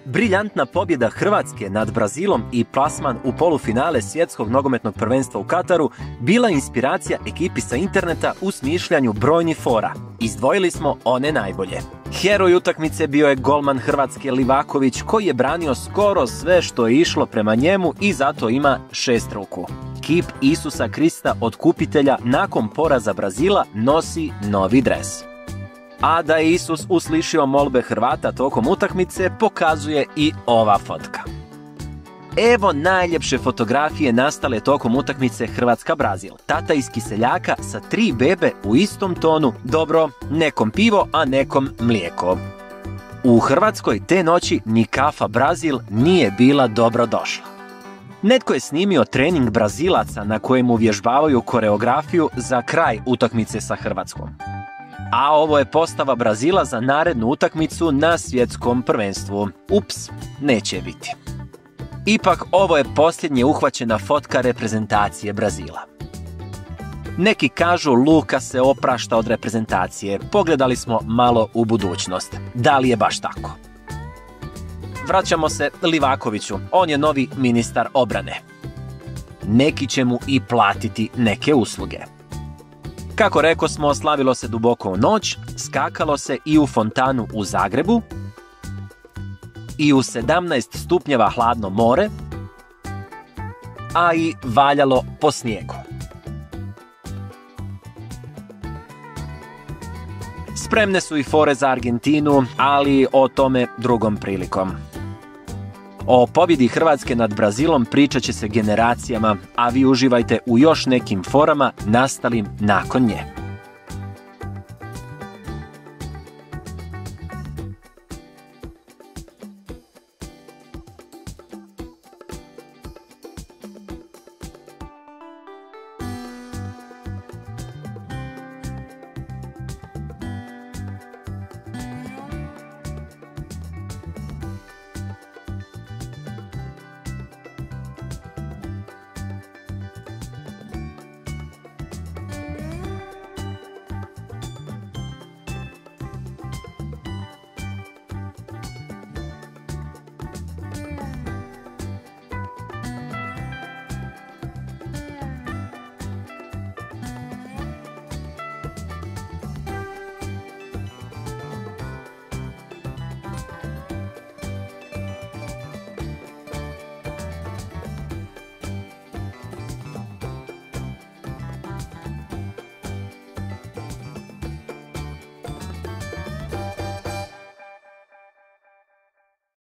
Briljantna pobjeda Hrvatske nad Brazilom i plasman u polufinale svjetskog nogometnog prvenstva u Kataru bila inspiracija ekipi sa interneta u smišljanju brojnih fora. Izdvojili smo one najbolje. Heroj utakmice bio je golman Hrvatske Livaković, koji je branio skoro sve što je išlo prema njemu i zato ima 6 ruku. Kip Isusa Krista Otkupitelja nakon poraza Brazila nosi novi dres. A da je Isus uslišio molbe Hrvata tokom utakmice pokazuje i ova fotka. Evo najljepše fotografije nastale tokom utakmice Hrvatska-Brazil. Tata iz Kiseljaka sa 3 bebe u istom tonu, dobro, nekom pivo, a nekom mlijeko. U Hrvatskoj te noći ni kafa Brazil nije bila dobro došla. Netko je snimio trening Brazilaca na kojemu vježbavaju koreografiju za kraj utakmice sa Hrvatskom. A ovo je postava Brazila za narednu utakmicu na svjetskom prvenstvu. Ups, neće biti. Ipak ovo je posljednje uhvaćena fotka reprezentacije Brazila. Neki kažu Luka se oprašta od reprezentacije. Pogledali smo malo u budućnost. Da li je baš tako? Vraćamo se Livakoviću. On je novi ministar obrane. Neki će mu i platiti neke usluge. Kako reko smo, slavilo se duboko u noć, skakalo se i u fontanu u Zagrebu, i u 17 stupnjeva hladno more, a i valjalo po snijegu. Spremne su i fore za Argentinu, ali o tome drugom prilikom. O pobjedi Hrvatske nad Brazilom pričat će se generacijama, a vi uživajte u još nekim forama nastalim nakon nje.